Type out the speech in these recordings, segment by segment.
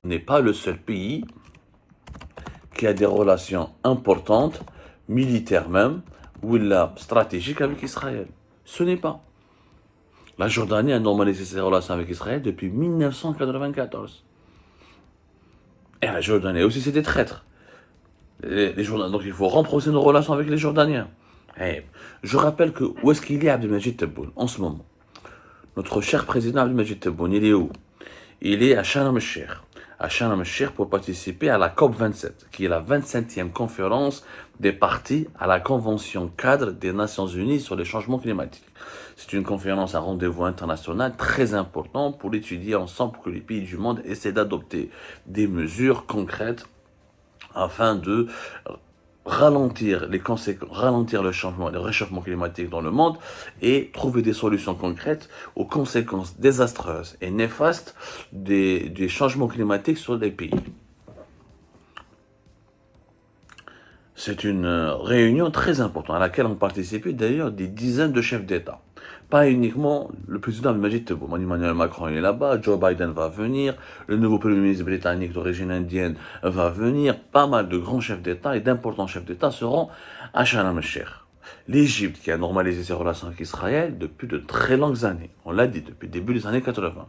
n'est pas le seul pays qui a des relations importantes, militaires même, ou stratégiques avec Israël. Ce n'est pas. La Jordanie a normalisé ses relations avec Israël depuis 1994. Et la Jordanie aussi, c'est des traîtres. Donc il faut renforcer nos relations avec les Jordaniens. Et je rappelle que où est-ce qu'il est Abdelmajid Tebboune en ce moment? Notre cher président Abdelmajid Tebboune, il est où? Il est à Sharm el-Sheikh. À Sharm el-Sheikh pour participer à la COP27, qui est la 27e conférence des parties à la Convention cadre des Nations Unies sur les changements climatiques. C'est une conférence, un rendez-vous international très important pour étudier ensemble pour que les pays du monde essaient d'adopter des mesures concrètes afin de ralentir le changement, le réchauffement climatique dans le monde et trouver des solutions concrètes aux conséquences désastreuses et néfastes des changements climatiques sur les pays. C'est une réunion très importante à laquelle ont participé d'ailleurs des dizaines de chefs d'État. Pas uniquement le président Abdelmajid Tebboune. Emmanuel Macron est là-bas, Joe Biden va venir, le nouveau premier ministre britannique d'origine indienne va venir, pas mal de grands chefs d'État et d'importants chefs d'État seront à Sharm el-Sheikh. L'Égypte, qui a normalisé ses relations avec Israël depuis de très longues années, on l'a dit, depuis le début des années 80,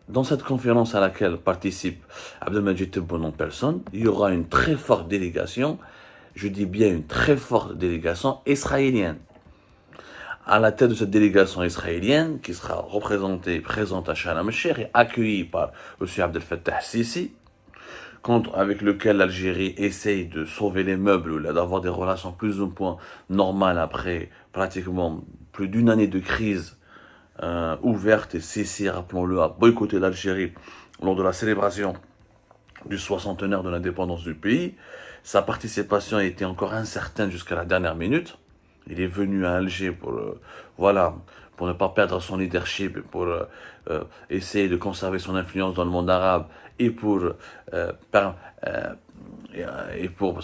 dans cette conférence à laquelle participe Abdelmajid Tebboune en personne, il y aura une très forte délégation, je dis bien une très forte délégation israélienne. À la tête de cette délégation israélienne, qui sera présente à Sharm el-Sheikh et accueillie par M. Abdel Fattah Sisi, avec lequel l'Algérie essaye de sauver les meubles ou d'avoir des relations plus ou moins normales après pratiquement plus d'une année de crise ouverte. Et Sisi, rappelons-le, a boycotté l'Algérie lors de la célébration du 60e de l'indépendance du pays. Sa participation a été encore incertaine jusqu'à la dernière minute. Il est venu à Alger pour ne pas perdre son leadership, pour essayer de conserver son influence dans le monde arabe et parce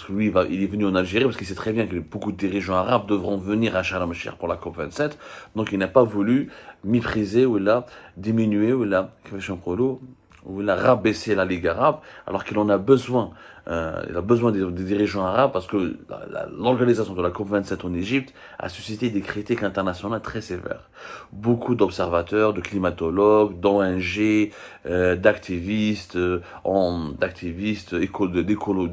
que lui, il est venu en Algérie parce qu'il sait très bien que beaucoup de dirigeants arabes devront venir à Sharm el-Sheikh pour la COP27. Donc il n'a pas voulu mépriser ou diminuer ou rabaisser la Ligue arabe alors qu'il en a besoin. Il a besoin des dirigeants arabes parce que l'organisation de la COP27 en Égypte a suscité des critiques internationales très sévères. Beaucoup d'observateurs, de climatologues, d'ONG, d'activistes, des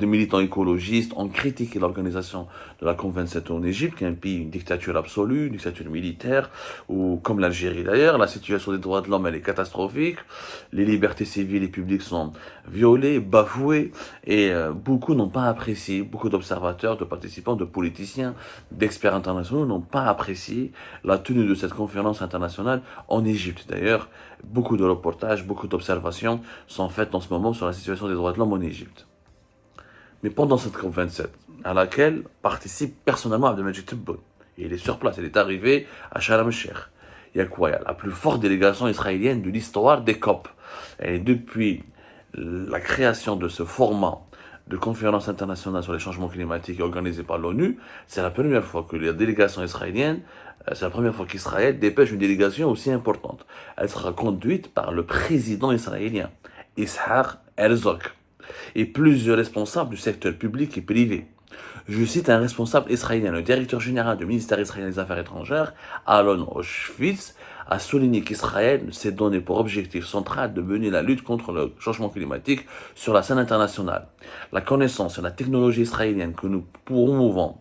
militants écologistes ont critiqué l'organisation de la COP27 en Égypte, qui est un pays, une dictature absolue, une dictature militaire, ou comme l'Algérie d'ailleurs, la situation des droits de l'homme elle est catastrophique, les libertés civiles et publiques sont violées, bafouées, et beaucoup n'ont pas apprécié, beaucoup d'observateurs, de participants, de politiciens, d'experts internationaux n'ont pas apprécié la tenue de cette conférence internationale en Égypte. D'ailleurs, beaucoup de reportages, beaucoup d'observations sont faites en ce moment sur la situation des droits de l'homme en Égypte. Mais pendant cette COP27, à laquelle participe personnellement Abdelmajid Tebboune, et il est sur place, il est arrivé à Sharm el-Sheikh. Il y a quoi? Il y a la plus forte délégation israélienne de l'histoire des COP. Et depuis la création de ce format de conférence internationale sur les changements climatiques organisée par l'ONU, c'est la première fois que la délégation israélienne, c'est la première fois qu'Israël dépêche une délégation aussi importante. Elle sera conduite par le président israélien, Yitzhak Herzog, et plusieurs responsables du secteur public et privé. Je cite un responsable israélien, le directeur général du ministère israélien des Affaires étrangères, Alon Oshvitz, a souligné qu'Israël s'est donné pour objectif central de mener la lutte contre le changement climatique sur la scène internationale. La connaissance et la technologie israélienne que nous promouvons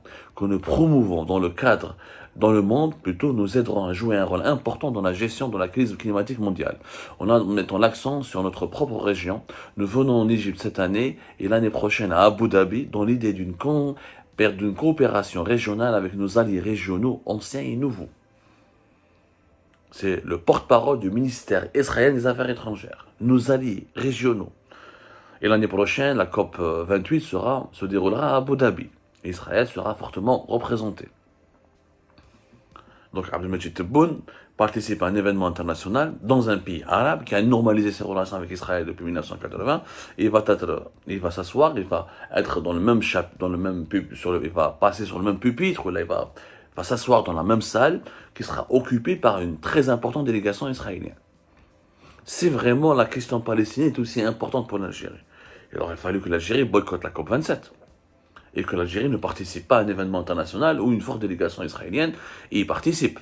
dans le monde, plutôt, nous aideront à jouer un rôle important dans la gestion de la crise climatique mondiale. En mettant l'accent sur notre propre région, nous venons en Égypte cette année et l'année prochaine à Abu Dhabi dans l'idée d'une coopération régionale avec nos alliés régionaux anciens et nouveaux. C'est le porte-parole du ministère israélien des Affaires étrangères, nos alliés régionaux. Et l'année prochaine, la COP28 se déroulera à Abu Dhabi. Israël sera fortement représenté. Donc Abdelmajid Tebboune participe à un événement international dans un pays arabe qui a normalisé ses relations avec Israël depuis 1980. Et il va s'asseoir, il va être dans le même il va passer sur le même pupitre, il va s'asseoir dans la même salle qui sera occupée par une très importante délégation israélienne. si vraiment la question palestinienne est aussi importante pour l'Algérie. Il aurait fallu que l'Algérie boycotte la COP27 et que l'Algérie ne participe pas à un événement international où une forte délégation israélienne y participe.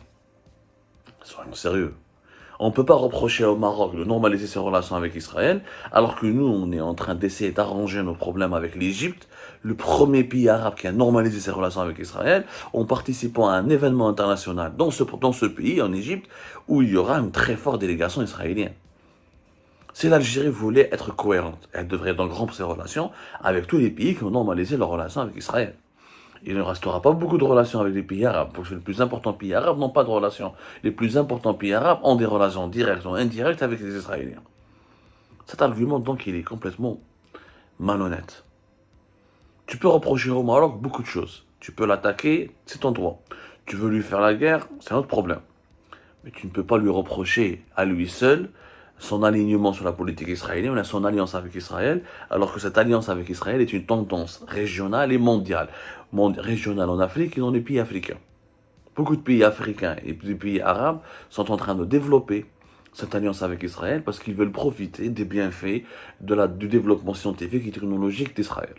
Soyons sérieux. On ne peut pas reprocher au Maroc de normaliser ses relations avec Israël, alors que nous, on est en train d'essayer d'arranger nos problèmes avec l'Égypte, le premier pays arabe qui a normalisé ses relations avec Israël, en participant à un événement international dans ce pays, en Égypte, où il y aura une très forte délégation israélienne. Si l'Algérie voulait être cohérente, elle devrait donc rompre ses relations avec tous les pays qui ont normalisé leurs relations avec Israël. Il ne restera pas beaucoup de relations avec les pays arabes, parce que les plus importants pays arabes n'ont pas de relations. Les plus importants pays arabes ont des relations directes ou indirectes avec les Israéliens. Cet argument, donc, il est complètement malhonnête. Tu peux reprocher au Maroc beaucoup de choses. Tu peux l'attaquer, c'est ton droit. Tu veux lui faire la guerre, c'est un autre problème. Mais tu ne peux pas lui reprocher à lui seul son alignement sur la politique israélienne, son alliance avec Israël, alors que cette alliance avec Israël est une tendance régionale et mondiale. Régionale en Afrique et dans les pays africains. Beaucoup de pays africains et des pays arabes sont en train de développer cette alliance avec Israël parce qu'ils veulent profiter des bienfaits du développement scientifique et technologique d'Israël.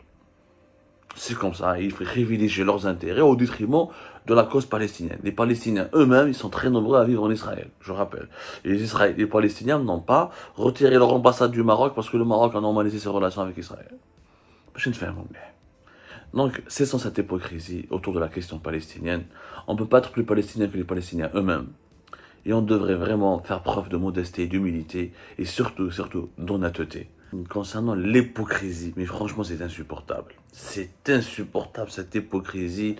C'est comme ça, ils privilégient leurs intérêts au détriment de la cause palestinienne. Les Palestiniens eux-mêmes, ils sont très nombreux à vivre en Israël, je rappelle. Et les Palestiniens n'ont pas retiré leur ambassade du Maroc parce que le Maroc a normalisé ses relations avec Israël. Je ne fais rien. Donc, cessons cette hypocrisie autour de la question palestinienne. On ne peut pas être plus palestinien que les Palestiniens eux-mêmes. Et on devrait vraiment faire preuve de modestie, d'humilité et surtout d'honnêteté. Concernant l'hypocrisie, mais franchement c'est insupportable. C'est insupportable cette hypocrisie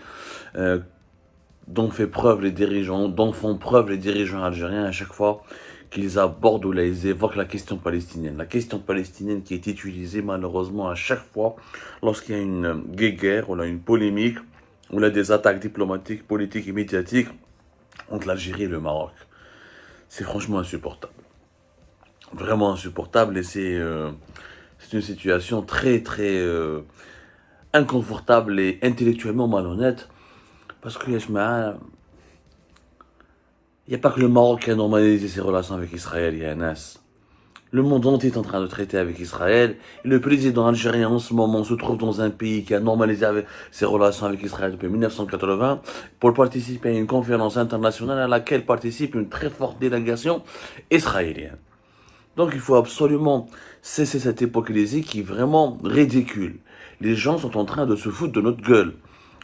dont font preuve les dirigeants algériens à chaque fois qu'ils abordent ou ils évoquent la question palestinienne. La question palestinienne qui est utilisée malheureusement à chaque fois lorsqu'il y a une guerre, ou une polémique, ou là des attaques diplomatiques, politiques et médiatiques entre l'Algérie et le Maroc. C'est franchement insupportable. Vraiment insupportable et c'est une situation très inconfortable et intellectuellement malhonnête parce que il n'y a pas que le Maroc qui a normalisé ses relations avec Israël, il y a un as. Le monde entier est en train de traiter avec Israël et le président algérien en ce moment se trouve dans un pays qui a normalisé ses relations avec Israël depuis 1980 pour participer à une conférence internationale à laquelle participe une très forte délégation israélienne. Donc il faut absolument cesser cette hypocrisie qui est vraiment ridicule. Les gens sont en train de se foutre de notre gueule.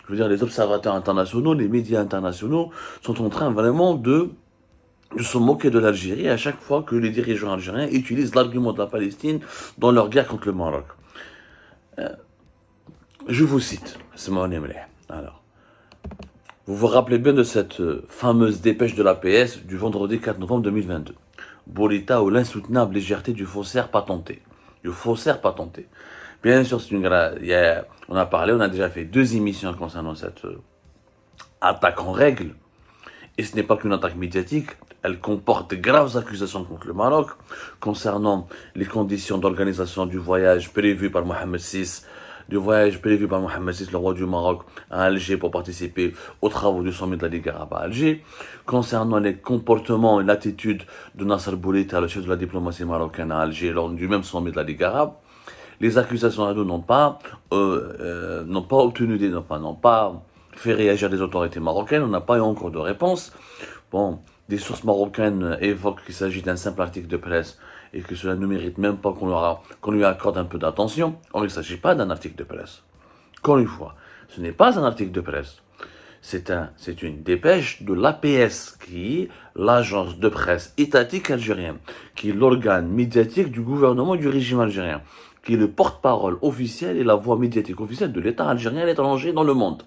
Je veux dire, les observateurs internationaux, les médias internationaux sont en train vraiment de se moquer de l'Algérie à chaque fois que les dirigeants algériens utilisent l'argument de la Palestine dans leur guerre contre le Maroc. Je vous cite, c'est mon émlé. Alors, vous vous rappelez bien de cette fameuse dépêche de l'APS du vendredi 4 novembre 2022. Bourita ou l'insoutenable légèreté du faussaire patenté. Du faussaire patenté. Bien sûr, on a parlé, on a déjà fait 2 émissions concernant cette attaque en règle. Et ce n'est pas qu'une attaque médiatique, elle comporte de graves accusations contre le Maroc concernant les conditions d'organisation du voyage prévu par Mohamed VI, le roi du Maroc, à Alger pour participer aux travaux du sommet de la Ligue arabe à Alger, concernant les comportements et l'attitude de Nasser Bourita, le chef de la diplomatie marocaine à Alger, lors du même sommet de la Ligue arabe. Les accusations à nous n'ont pas fait réagir les autorités marocaines, on n'a pas eu encore de réponse. Bon, des sources marocaines évoquent qu'il s'agit d'un simple article de presse et que cela ne mérite même pas qu'on lui accorde un peu d'attention. Or, il ne s'agit pas d'un article de presse. Encore une fois, ce n'est pas un article de presse. C'est une dépêche de l'APS, qui est l'agence de presse étatique algérienne, qui est l'organe médiatique du gouvernement et du régime algérien, qui est le porte-parole officiel et la voix médiatique officielle de l'État algérien à l'étranger dans le monde.